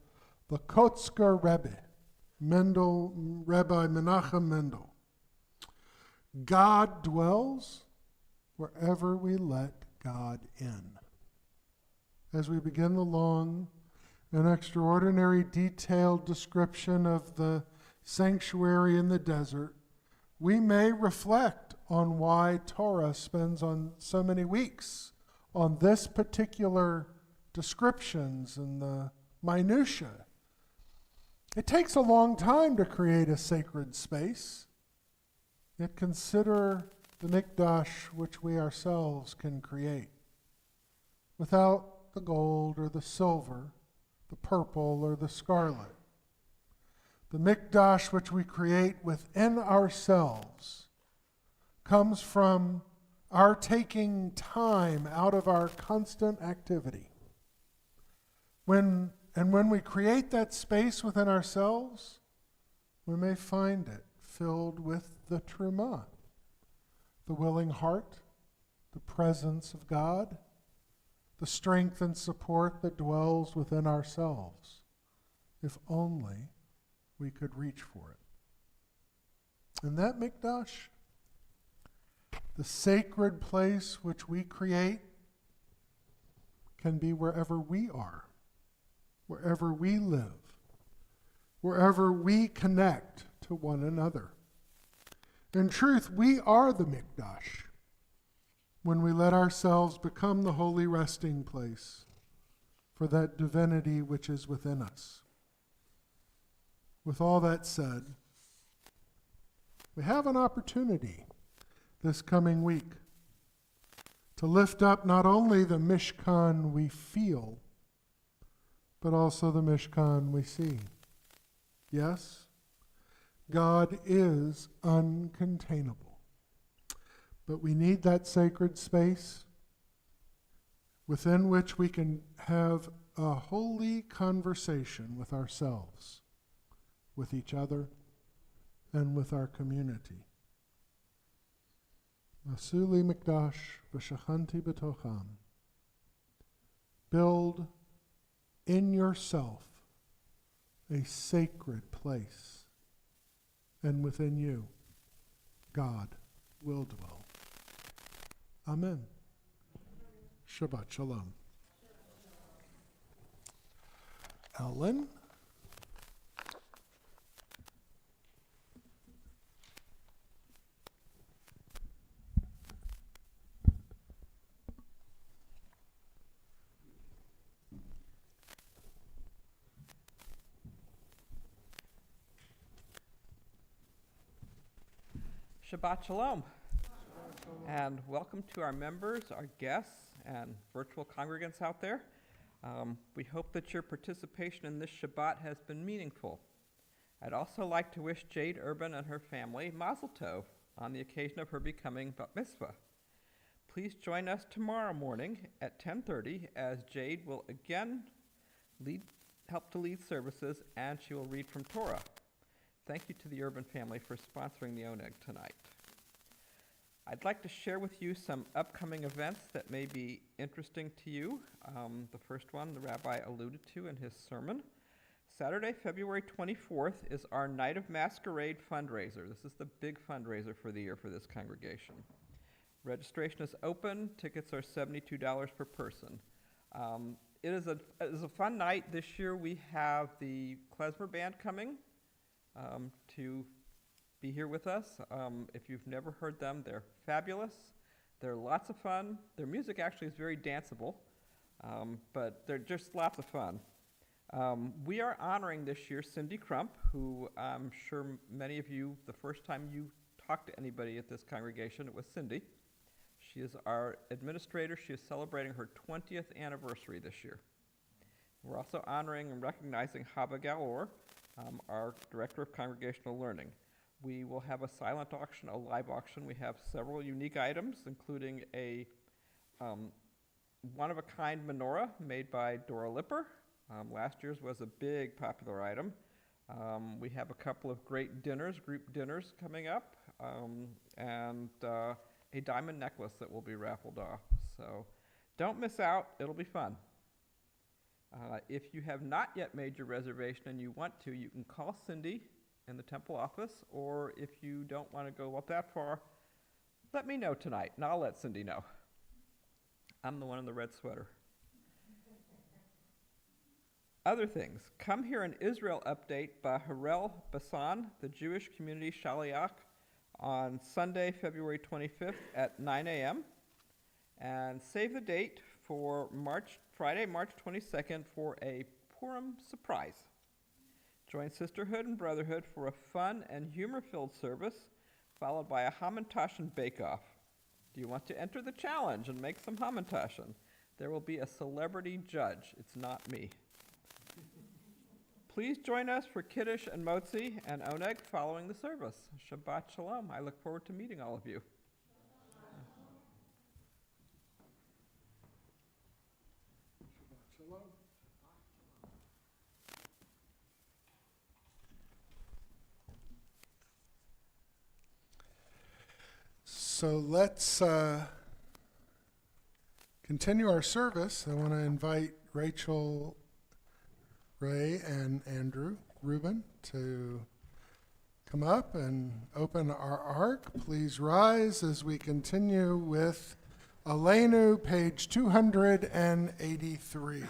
the Kotzker Rebbe, Rabbi Menachem Mendel. God dwells wherever we let God in. As we begin the long and extraordinary detailed description of the sanctuary in the desert, we may reflect on why Torah spends on so many weeks on this particular descriptions and the minutiae. It takes a long time to create a sacred space. Yet consider the mikdash which we ourselves can create. Without the gold or the silver, the purple or the scarlet. The mikdash which we create within ourselves comes from our taking time out of our constant activity. When we create that space within ourselves, we may find it filled with the truma, the willing heart, the presence of God, the strength and support that dwells within ourselves, if only we could reach for it. And that mikdash, the sacred place which we create, can be wherever we are, wherever we live, wherever we connect to one another. In truth, we are the mikdash when we let ourselves become the holy resting place for that divinity which is within us. With all that said, we have an opportunity this coming week to lift up not only the Mishkan we feel, but also the Mishkan we see. Yes, God is uncontainable. But we need that sacred space within which we can have a holy conversation with ourselves, with each other, and with our community. Asuli mikdash v'shachanti b'tocham. Build in yourself a sacred place, and within you, God will dwell. Amen. Shabbat Shalom. Ellen? Shabbat Shalom. And welcome to our members, our guests, and virtual congregants out there. We hope that your participation in this Shabbat has been meaningful. I'd also like to wish Jade Urban and her family Mazel Tov on the occasion of her becoming Bat Mitzvah. Please join us tomorrow morning at 10:30 as Jade will again help to lead services, and she will read from Torah. Thank you to the Urban family for sponsoring the Oneg tonight. I'd like to share with you some upcoming events that may be interesting to you. The first one the rabbi alluded to in his sermon. Saturday, February 24th is our Night of Masquerade fundraiser. This is the big fundraiser for the year for this congregation. Registration is open. Tickets are $72 per person. It is a fun night. This year we have the klezmer band coming to be here with us. If you've never heard them, they're fabulous. They're lots of fun. Their music actually is very danceable, but they're just lots of fun. We are honoring this year Cindy Crump, who I'm sure many of you, the first time you talked to anybody at this congregation, it was Cindy. She is our administrator. She is celebrating her 20th anniversary this year. We're also honoring and recognizing Haba Galor, our director of congregational learning. We will have a silent auction, a live auction. We have several unique items, including a one-of-a-kind menorah made by Dora Lipper. Last year's was a big popular item. We have a couple of great dinners, group dinners coming up, and a diamond necklace that will be raffled off. So Don't miss out, it'll be fun. If you have not yet made your reservation and you want to, you can call Cindy in the temple office, or if you don't want to go up that far, let me know tonight, and I'll let Cindy know. I'm the one in the red sweater. Other things. Come Hear an Israel update by Harel Bassan, the Jewish community Shaliach, on Sunday, February 25th at 9 a.m. And save the date for Friday, March 22nd for a Purim surprise. Join Sisterhood and Brotherhood for a fun and humor-filled service, followed by a Hamantaschen bake-off. Do you want to enter the challenge and make some Hamantaschen? There will be a celebrity judge. It's not me. Please join us for Kiddush and Motzi and Oneg following the service. Shabbat Shalom. I look forward to meeting all of you. So let's continue our service. I want to invite Rachel, Ray, and Andrew Rubin to come up and open our ark. Please rise as we continue with Aleinu, page 283.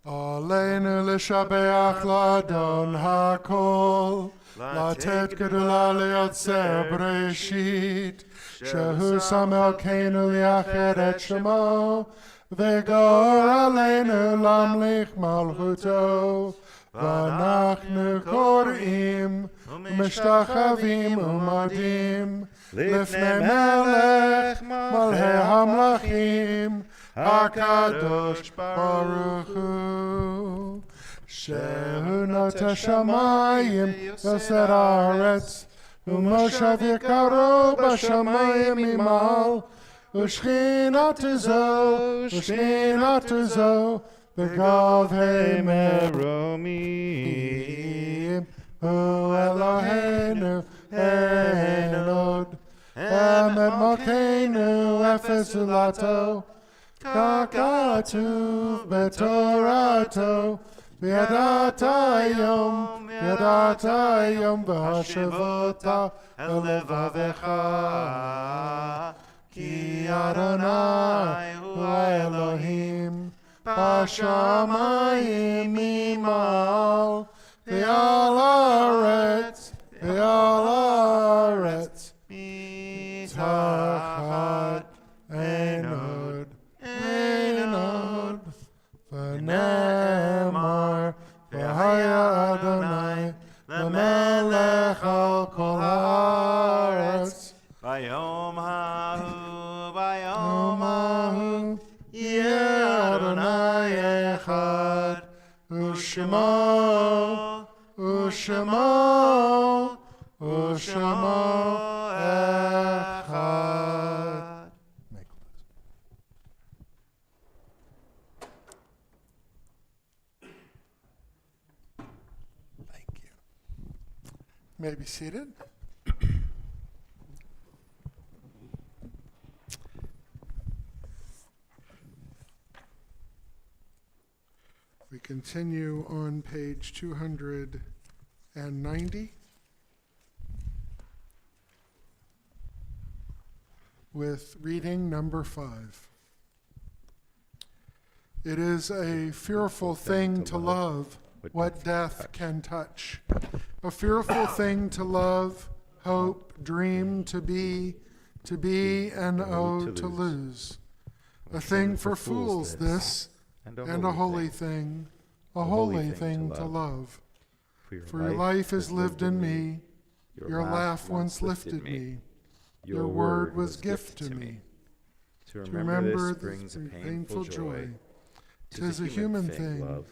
Aleinu l'shabeach l'adon hakol, לתת גדולה ליוצר בראשית, שהוא שם אלוקינו לייחד את שמו, וגאור עלינו להמליך מלכותו, ואנחנו קוראים ומשתחווים ומודים לפני מלך מלכי המלכים, הקדוש ברוך הוא. שהוא נוטה שמיים יסר הארץ, ומושב יקרו בשמיים ממעל, ושכינתו זו בגבהי מרומים. הוא אלוהינו אין עוד, אמת מלכנו אפס זולתו, ככתוב בתורתו, וידעת היום והשבות אל לבבך, כי אדוני הוא האלוהים בשמיים ממעל, ועל הארץ מתחת אין עוד ונאמר והיה אדוני למלך על כל הארץ. ביום ההוא יהיה אדוני אחד, ושמו אחד. Thank you. May be seated. We continue on page 290 with reading number 5. It is a fearful thing to love what death can touch. A fearful thing to love, hope, dream, to be, and oh, to lose. A thing for fools this, and a holy thing, to love. For your life is lived in me, your laugh once lifted me, your word was gift to me. To remember this brings a painful joy. 'Tis a human thing,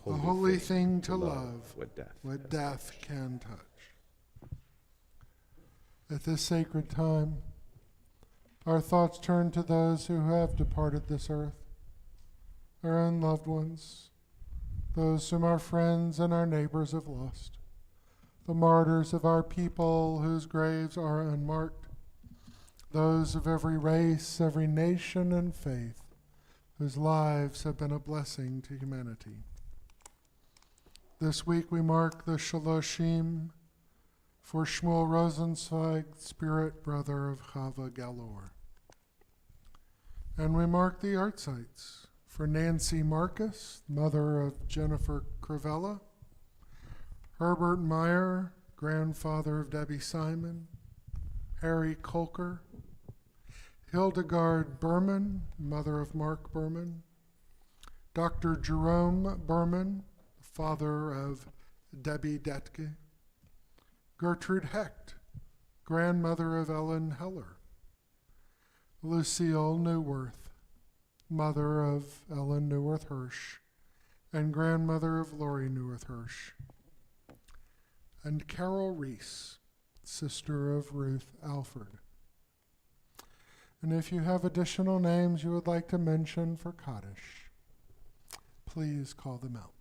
a holy thing to love, what death can touch. At this sacred time, our thoughts turn to those who have departed this earth, our own loved ones, those whom our friends and our neighbors have lost, the martyrs of our people whose graves are unmarked, those of every race, every nation and faith, whose lives have been a blessing to humanity. This week we mark the Shaloshim for Shmuel Rosenzweig, spirit brother of Chava Galor. And we mark the art sites for Nancy Marcus, mother of Jennifer Cravella, Herbert Meyer, grandfather of Debbie Simon, Harry Kolker, Hildegard Berman, mother of Mark Berman, Dr. Jerome Berman, father of Debbie Detke, Gertrude Hecht, grandmother of Ellen Heller, Lucille Neuwirth, mother of Ellen Neuwirth Hirsch, and grandmother of Lori Neuwirth Hirsch, and Carol Reese, sister of Ruth Alford. And if you have additional names you would like to mention for Kaddish, please call them out.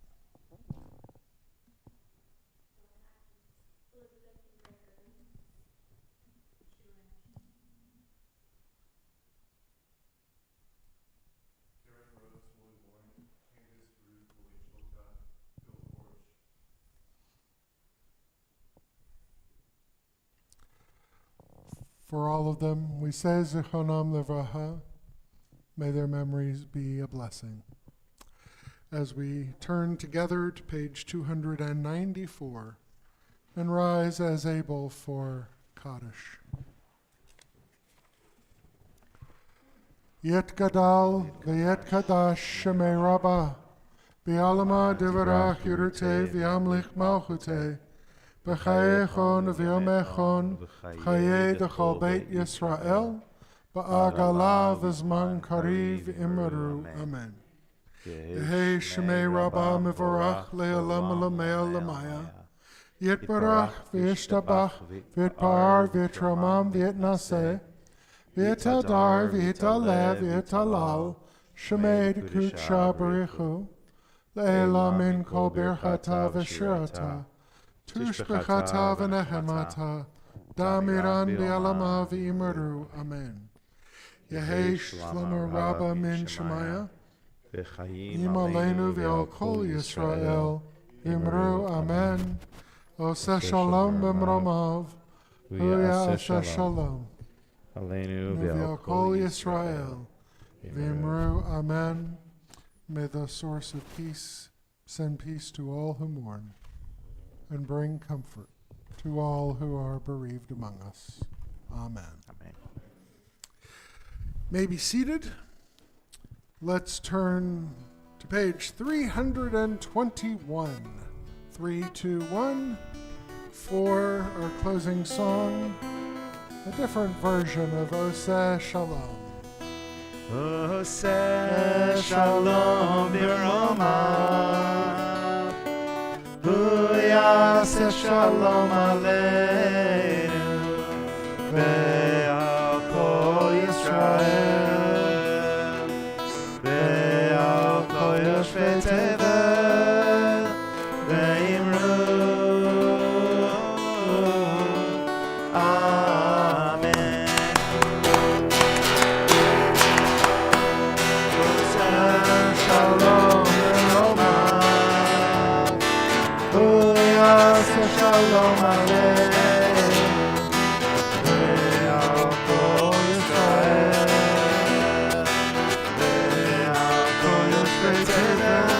For all of them, we say Zichronam Livracha. May their memories be a blessing. As we turn together to page 294 and rise as able for Kaddish. Yet Gadal v'yet Kadash Shemei Rabbah B'alama Divarach Yurte V'yamlich Malchute B'chayechon v'yomechon Chayei Dechol Beit Yisrael Ba'agala v'zman kariv imru. Amen. Yehei Shemei Rabbah Mevorach Le'olam L'mei L'maya Yitbarach v'yishtabach v'yitpar v'yitramam v'yitnaseh v'yitadar v'yitalev v'yitalal Shemei D'Kudsha B'richu Le'elam min kol birchata v'shirata Tushbechata v'nehemata Damiran v'yalama v'imru. Amen. Yehei Shlomo Rabbah min Shemaya Imaleinu v'al kol Yisrael Imru. Amen. Oseh shalom b'mromav V'yaseh shalom Aleinu v'al kol Yisrael V'imru. Amen. May the source of peace send peace to all who mourn and bring comfort to all who are bereaved among us. Amen. Amen. May be seated. Let's turn to page 321. 321 for our closing song, a different version of Oseh Shalom. Oseh Shalom b'romav V'yaseh Shalom aleinu Ve'al kol Yisrael Ve'al kol yoshvei tevel Ve'imru. Amen. Oseh Shalom b'romav V'yaseh Shalom aleinu Ve'al kol Yisrael Ve'al kol yoshvei tevel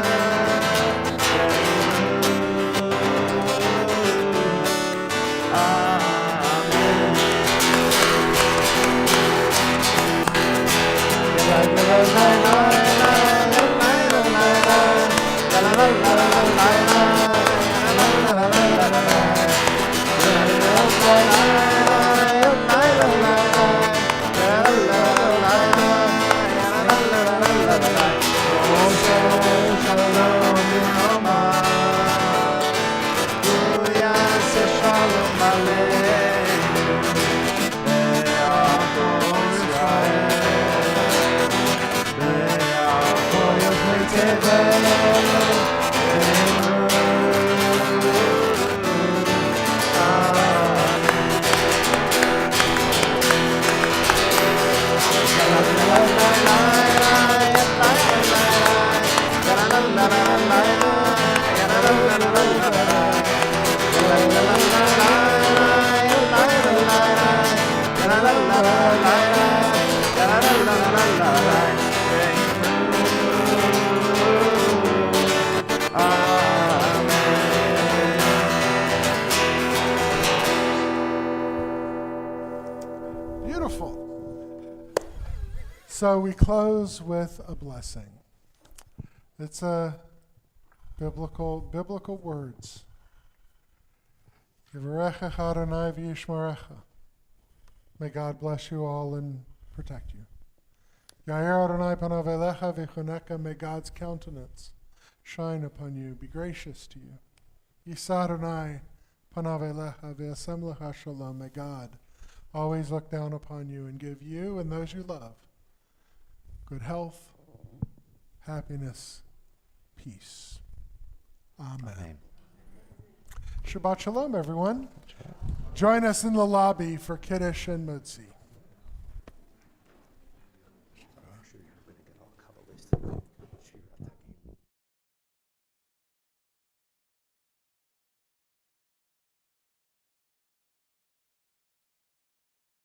So we close with a blessing. It's a biblical words. Yivarechecha Adonai v'yishmerecha. May God bless you all and protect you. Yair Adonai panav elecha v'chuneka. May God's countenance shine upon you, be gracious to you. Yisa Adonai panav elecha v'yasem lecha shalom. May God always look down upon you and give you and those you love good health, happiness, peace. Amen. Amen. Shabbat Shalom, everyone. Join us in the lobby for Kiddush and Motzi.